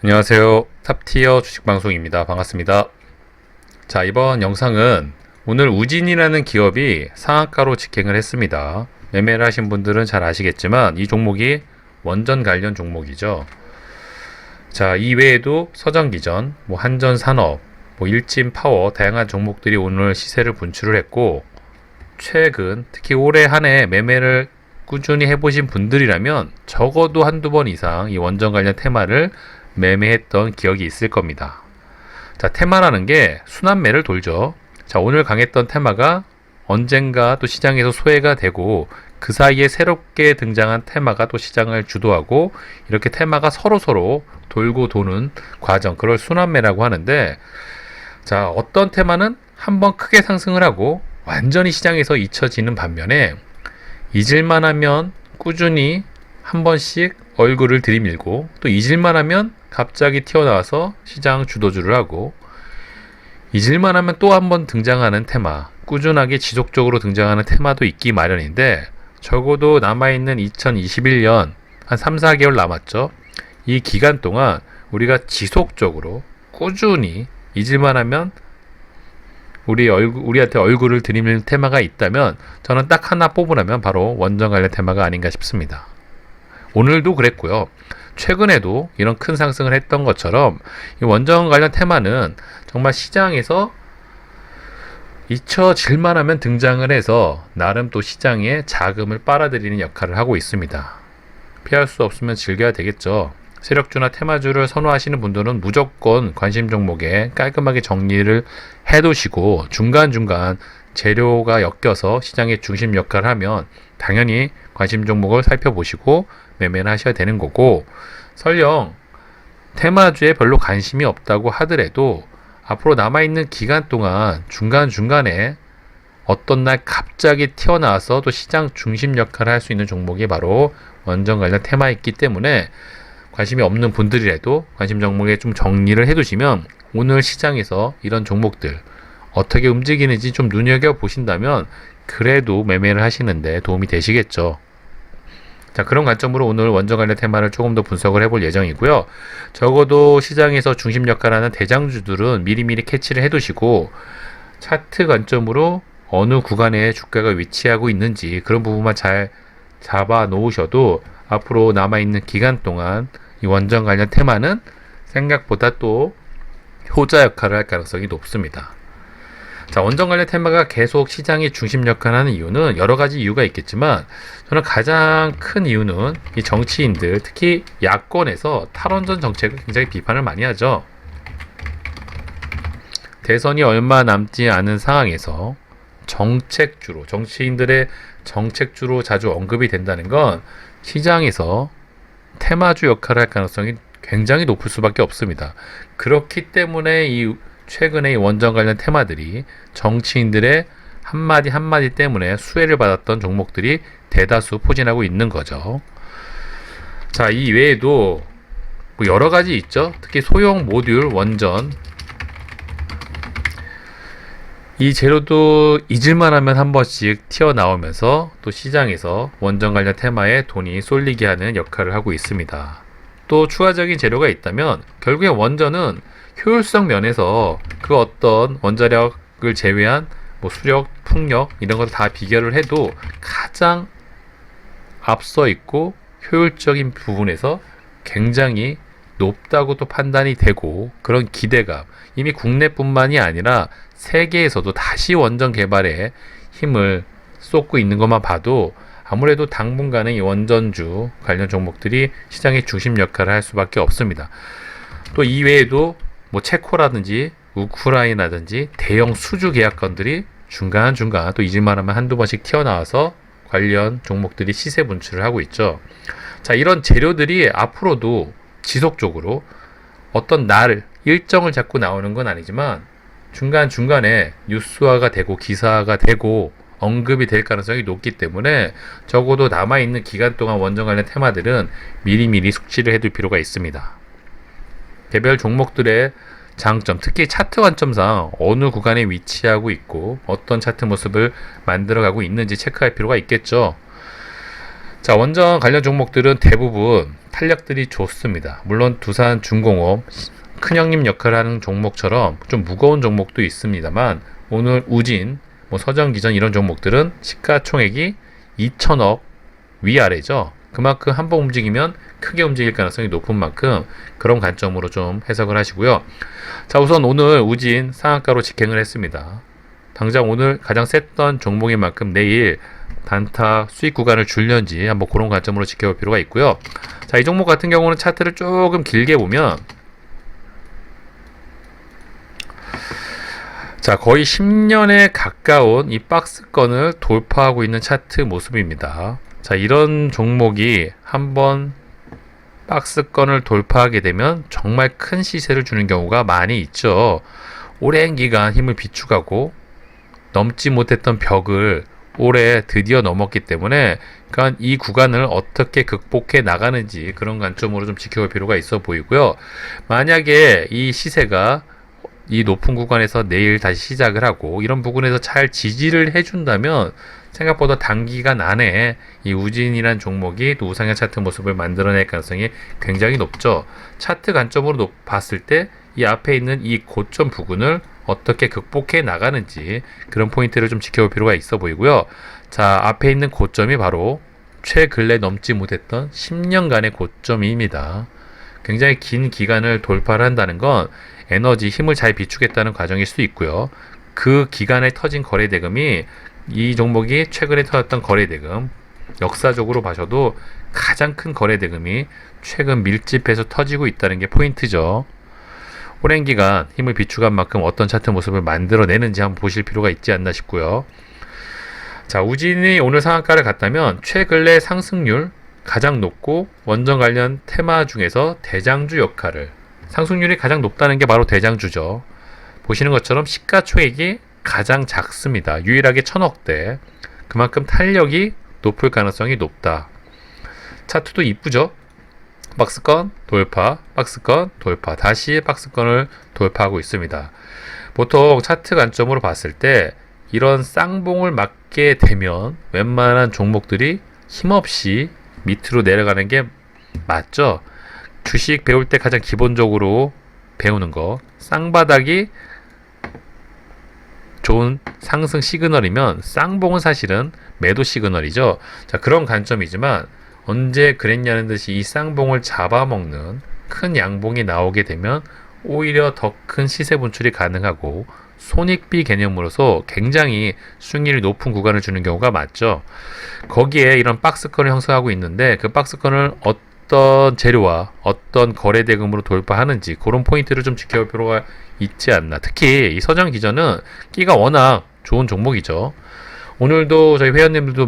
안녕하세요. 탑티어 주식방송입니다. 반갑습니다. 자, 이번 영상은 오늘 우진이라는 기업이 상한가로 직행을 했습니다. 매매를 하신 분들은 잘 아시겠지만 이 종목이 원전 관련 종목이죠. 자, 이 외에도 서전기전, 한전산업, 일진파워 다양한 종목들이 오늘 시세를 분출을 했고, 최근 특히 올해 한 해 매매를 꾸준히 해보신 분들이라면 적어도 한두 번 이상 이 원전 관련 테마를 매매했던 기억이 있을 겁니다. 자, 테마라는 게 순환매를 돌죠. 자, 오늘 강했던 테마가 언젠가 또 시장에서 소외가 되고 그 사이에 새롭게 등장한 테마가 또 시장을 주도하고 이렇게 테마가 서로서로 돌고 도는 과정, 그걸 순환매라고 하는데, 자, 어떤 테마는 한번 크게 상승을 하고 완전히 시장에서 잊혀지는 반면에 잊을만 하면 꾸준히 한 번씩 얼굴을 들이밀고 또 잊을만 하면 갑자기 튀어나와서 시장 주도주를 하고, 잊을만 하면 또 한 번 등장하는 테마, 꾸준하게 지속적으로 등장하는 테마도 있기 마련인데, 적어도 남아있는 2021년 한 3, 4개월 남았죠. 이 기간 동안 우리가 지속적으로 꾸준히 잊을만 하면 우리한테 얼굴을 들이밀는 테마가 있다면 저는 딱 하나 뽑으라면 바로 원전 관련 테마가 아닌가 싶습니다. 오늘도 그랬고요. 최근에도 이런 큰 상승을 했던 것처럼 이 원전 관련 테마는 정말 시장에서 잊혀질만 하면 등장을 해서 나름 또 시장에 자금을 빨아들이는 역할을 하고 있습니다. 피할 수 없으면 즐겨야 되겠죠. 세력주나 테마주를 선호하시는 분들은 무조건 관심 종목에 깔끔하게 정리를 해두시고 중간중간 재료가 엮여서 시장의 중심 역할을 하면 당연히 관심 종목을 살펴보시고 매매를 하셔야 되는 거고, 설령 테마주에 별로 관심이 없다고 하더라도 앞으로 남아있는 기간 동안 중간중간에 어떤 날 갑자기 튀어나와서 또 시장 중심 역할을 할 수 있는 종목이 바로 원전 관련 테마있기 때문에 관심이 없는 분들이라도 관심 종목에 좀 정리를 해두시면 오늘 시장에서 이런 종목들 어떻게 움직이는지 좀 눈여겨보신다면 그래도 매매를 하시는데 도움이 되시겠죠. 자, 그런 관점으로 오늘 원전 관련 테마를 조금 더 분석을 해볼 예정이고요. 적어도 시장에서 중심 역할을 하는 대장주들은 미리미리 캐치를 해두시고 차트 관점으로 어느 구간에 주가가 위치하고 있는지 그런 부분만 잘 잡아 놓으셔도 앞으로 남아있는 기간 동안 이 원전 관련 테마는 생각보다 또 효자 역할을 할 가능성이 높습니다. 자, 원전 관련 테마가 계속 시장의 중심 역할을 하는 이유는 여러 가지 이유가 있겠지만 저는 가장 큰 이유는 이 정치인들, 특히 야권에서 탈원전 정책을 굉장히 비판을 많이 하죠. 대선이 얼마 남지 않은 상황에서 정치인들의 정책주로 자주 언급이 된다는 건 시장에서 테마주 역할을 할 가능성이 굉장히 높을 수밖에 없습니다. 그렇기 때문에 최근에 이 원전 관련 테마들이 정치인들의 한마디 한마디 때문에 수혜를 받았던 종목들이 대다수 포진하고 있는 거죠. 자, 이 외에도 여러 가지 있죠. 특히 소형 모듈 원전, 이 재료도 잊을만 하면 한 번씩 튀어나오면서 또 시장에서 원전 관련 테마에 돈이 쏠리게 하는 역할을 하고 있습니다. 또 추가적인 재료가 있다면 결국에 원전은 효율성 면에서 그 어떤 원자력을 제외한 수력, 풍력 이런 것을 다 비교를 해도 가장 앞서 있고 효율적인 부분에서 굉장히 높다고 또 판단이 되고, 그런 기대감, 이미 국내뿐만이 아니라 세계에서도 다시 원전 개발에 힘을 쏟고 있는 것만 봐도 아무래도 당분간은 이 원전주 관련 종목들이 시장의 중심 역할을 할 수밖에 없습니다. 또 이외에도 체코라든지 우크라이나든지 대형 수주 계약건들이 중간중간 또 잊을만 하면 한두 번씩 튀어나와서 관련 종목들이 시세 분출을 하고 있죠. 자, 이런 재료들이 앞으로도 지속적으로 어떤 일정을 잡고 나오는 건 아니지만 중간중간에 뉴스화가 되고 기사화가 되고 언급이 될 가능성이 높기 때문에 적어도 남아있는 기간 동안 원전 관련 테마들은 미리미리 숙지를 해둘 필요가 있습니다. 개별 종목들의 장점, 특히 차트 관점상 어느 구간에 위치하고 있고 어떤 차트 모습을 만들어가고 있는지 체크할 필요가 있겠죠. 자, 원전 관련 종목들은 대부분 탄력들이 좋습니다. 물론 두산 중공업, 큰형님 역할을 하는 종목처럼 좀 무거운 종목도 있습니다만, 오늘 우진, 서정기전 이런 종목들은 시가총액이 2천억 위아래죠. 그만큼 한번 움직이면 크게 움직일 가능성이 높은 만큼 그런 관점으로 좀 해석을 하시고요. 자, 우선 오늘 우진 상한가로 직행을 했습니다. 당장 오늘 가장 셌던 종목인 만큼 내일 단타 수익 구간을 줄는지 한번 그런 관점으로 지켜볼 필요가 있고요. 자, 이 종목 같은 경우는 차트를 조금 길게 보면, 자, 거의 10년에 가까운 이 박스권을 돌파하고 있는 차트 모습입니다. 자, 이런 종목이 한번 박스권을 돌파하게 되면 정말 큰 시세를 주는 경우가 많이 있죠. 오랜 기간 힘을 비축하고 넘지 못했던 벽을 올해 드디어 넘었기 때문에, 그러니까 이 구간을 어떻게 극복해 나가는지 그런 관점으로 좀 지켜볼 필요가 있어 보이고요. 만약에 이 시세가 이 높은 구간에서 내일 다시 시작을 하고 이런 부분에서 잘 지지를 해준다면 생각보다 단기간 안에 이 우진이란 종목이 또 우상향 차트 모습을 만들어낼 가능성이 굉장히 높죠. 차트 관점으로 봤을 때 이 앞에 있는 이 고점 부근을 어떻게 극복해 나가는지 그런 포인트를 좀 지켜볼 필요가 있어 보이고요. 자, 앞에 있는 고점이 바로 최근래 넘지 못했던 10년간의 고점입니다. 굉장히 긴 기간을 돌파를 한다는 건 에너지, 힘을 잘 비축했다는 과정일 수 있고요. 그 기간에 터진 거래대금이 이 종목이 최근에 터졌던 거래대금, 역사적으로 봐셔도 가장 큰 거래대금이 최근 밀집해서 터지고 있다는 게 포인트죠. 오랜 기간 힘을 비축한 만큼 어떤 차트 모습을 만들어내는지 한번 보실 필요가 있지 않나 싶고요. 자, 우진이 오늘 상한가를 갔다면 최근래 상승률 가장 높고 원전 관련 테마 중에서 대장주 역할을, 상승률이 가장 높다는 게 바로 대장주죠. 보시는 것처럼 시가총액이 가장 작습니다. 유일하게 1000억대. 그만큼 탄력이 높을 가능성이 높다. 차트도 이쁘죠? 박스권 돌파, 박스권 돌파, 다시 박스권을 돌파하고 있습니다. 보통 차트 관점으로 봤을 때 이런 쌍봉을 맞게 되면 웬만한 종목들이 힘없이 밑으로 내려가는 게 맞죠? 주식 배울 때 가장 기본적으로 배우는 거, 쌍바닥이 좋은 상승 시그널이면 쌍봉은 사실은 매도 시그널이죠. 자, 그런 관점이지만 언제 그랬냐는 듯이 이 쌍봉을 잡아먹는 큰 양봉이 나오게 되면 오히려 더 큰 시세 분출이 가능하고 손익비 개념으로서 굉장히 수익률이 높은 구간을 주는 경우가 많죠. 거기에 이런 박스권을 형성하고 있는데 그 박스권을 어떤 재료와 어떤 거래대금으로 돌파하는지 그런 포인트를 좀 지켜볼 필요가 있지 않나. 특히 이 서정기전은 끼가 워낙 좋은 종목이죠. 오늘도 저희 회원님들도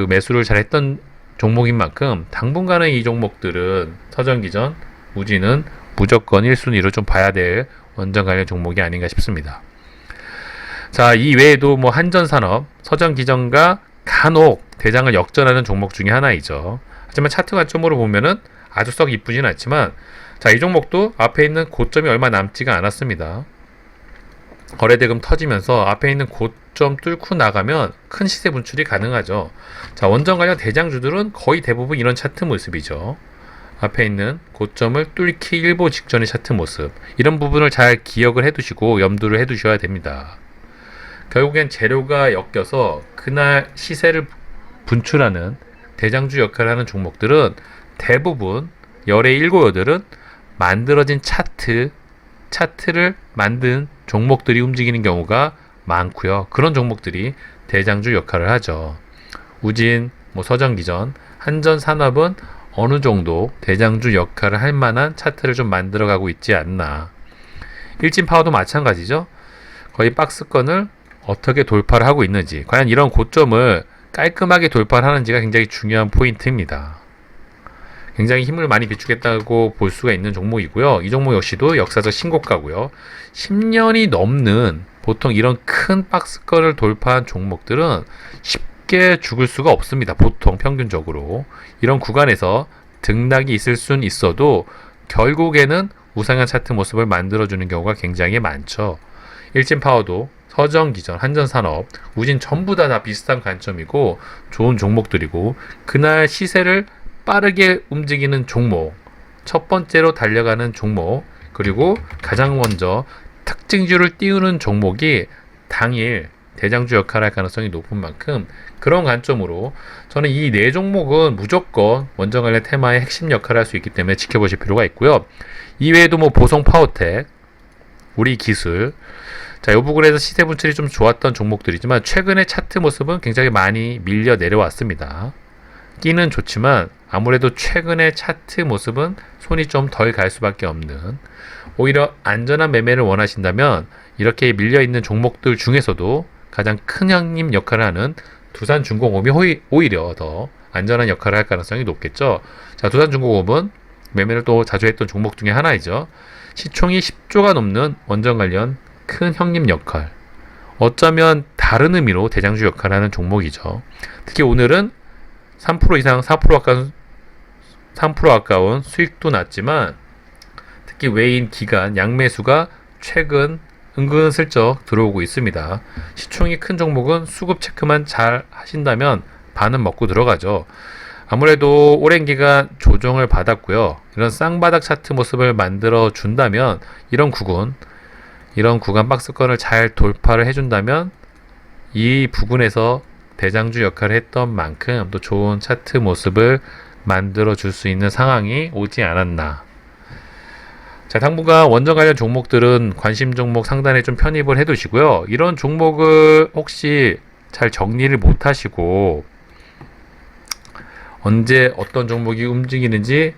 매수를 잘했던 종목인 만큼 당분간은 이 종목들은 서정기전, 우진은 무조건 1순위로 좀 봐야 될 원전 관련 종목이 아닌가 싶습니다. 자, 이 외에도 한전산업, 서정기전과 간혹 대장을 역전하는 종목 중에 하나이죠. 하지만 차트 관점으로 보면은 아주 썩 이쁘진 않지만, 자, 이 종목도 앞에 있는 고점이 얼마 남지가 않았습니다. 거래대금 터지면서 앞에 있는 고점 뚫고 나가면 큰 시세 분출이 가능하죠. 자, 원전 관련 대장주들은 거의 대부분 이런 차트 모습이죠. 앞에 있는 고점을 뚫기 일보 직전의 차트 모습, 이런 부분을 잘 기억을 해두시고 염두를 해두셔야 됩니다. 결국엔 재료가 엮여서 그날 시세를 분출하는 대장주 역할을 하는 종목들은 대부분 열의 7, 8은 만들어진 차트를 만든 종목들이 움직이는 경우가 많고요. 그런 종목들이 대장주 역할을 하죠. 우진, 서정기전, 한전산업은 어느 정도 대장주 역할을 할 만한 차트를 좀 만들어가고 있지 않나. 일진파워도 마찬가지죠. 거의 박스권을 어떻게 돌파를 하고 있는지, 과연 이런 고점을 깔끔하게 돌파를 하는지가 굉장히 중요한 포인트입니다. 굉장히 힘을 많이 비축했다고 볼 수가 있는 종목이고요. 이 종목 역시도 역사적 신고가고요. 10년이 넘는 보통 이런 큰 박스권을 돌파한 종목들은 쉽게 죽을 수가 없습니다. 보통 평균적으로 이런 구간에서 등락이 있을 수는 있어도 결국에는 우상향 차트 모습을 만들어주는 경우가 굉장히 많죠. 일진파워도 서정기전, 한전산업, 우진 전부 다 비슷한 관점이고 좋은 종목들이고 그날 시세를 빠르게 움직이는 종목, 첫 번째로 달려가는 종목, 그리고 가장 먼저 특징주를 띄우는 종목이 당일 대장주 역할을 할 가능성이 높은 만큼 그런 관점으로 저는 이 네 종목은 무조건 원전 관련 테마의 핵심 역할을 할 수 있기 때문에 지켜보실 필요가 있고요. 이외에도 뭐 보성 파워텍, 우리 기술, 자, 이 부분에서 시세 분출이 좀 좋았던 종목들이지만 최근의 차트 모습은 굉장히 많이 밀려 내려왔습니다. 끼는 좋지만 아무래도 최근의 차트 모습은 손이 좀 덜 갈 수밖에 없는, 오히려 안전한 매매를 원하신다면 이렇게 밀려있는 종목들 중에서도 가장 큰 형님 역할을 하는 두산중공업이 오히려 더 안전한 역할을 할 가능성이 높겠죠. 자, 두산중공업은 매매를 또 자주 했던 종목 중에 하나이죠. 시총이 10조가 넘는 원전 관련 큰 형님 역할, 어쩌면 다른 의미로 대장주 역할을 하는 종목이죠. 특히 오늘은 3% 이상 3% 아까운 수익도 났지만 특히 외인 기관 양매수가 최근 은근슬쩍 들어오고 있습니다. 시총이 큰 종목은 수급 체크만 잘 하신다면 반은 먹고 들어가죠. 아무래도 오랜 기간 조정을 받았고요. 이런 쌍바닥 차트 모습을 만들어 준다면 이런 구간 박스권을 잘 돌파를 해준다면 이 부분에서 대장주 역할을 했던 만큼 또 좋은 차트 모습을 만들어 줄 수 있는 상황이 오지 않았나. 자, 당분간 원전 관련 종목들은 관심 종목 상단에 좀 편입을 해 두시고요. 이런 종목을 혹시 잘 정리를 못 하시고 언제 어떤 종목이 움직이는지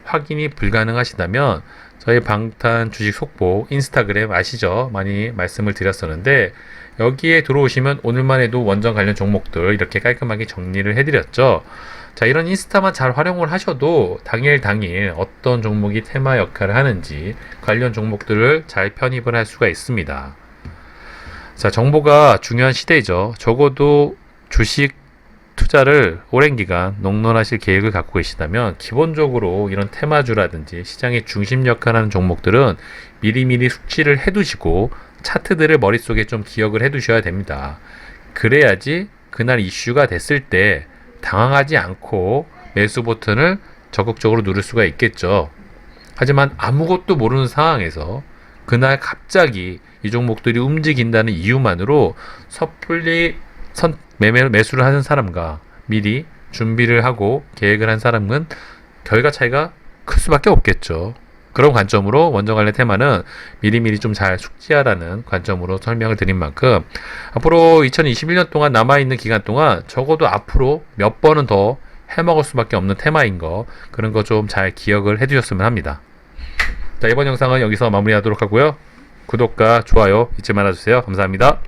확인이 불가능하시다면 저희 방탄 주식 속보 인스타그램 아시죠? 많이 말씀을 드렸었는데 여기에 들어오시면 오늘만 해도 원전 관련 종목들 이렇게 깔끔하게 정리를 해드렸죠. 자, 이런 인스타만 잘 활용을 하셔도 당일 어떤 종목이 테마 역할을 하는지 관련 종목들을 잘 편입을 할 수가 있습니다. 자, 정보가 중요한 시대이죠. 적어도 주식 투자를 오랜 기간 농론하실 계획을 갖고 계시다면 기본적으로 이런 테마주라든지 시장의 중심 역할하는 종목들은 미리미리 숙지를 해두시고 차트들을 머릿속에 좀 기억을 해두셔야 됩니다. 그래야지 그날 이슈가 됐을 때 당황하지 않고 매수 버튼을 적극적으로 누를 수가 있겠죠. 하지만 아무것도 모르는 상황에서 그날 갑자기 이 종목들이 움직인다는 이유만으로 섣불리 매수를 하는 사람과 미리 준비를 하고 계획을 한 사람은 결과 차이가 클 수밖에 없겠죠. 그런 관점으로 원전 관련 테마는 미리미리 좀 잘 숙지하라는 관점으로 설명을 드린 만큼 앞으로 2021년 동안 남아있는 기간 동안 적어도 앞으로 몇 번은 더 해먹을 수밖에 없는 테마인 거, 그런 거 좀 잘 기억을 해두셨으면 합니다. 자, 이번 영상은 여기서 마무리하도록 하고요. 구독과 좋아요 잊지 말아주세요. 감사합니다.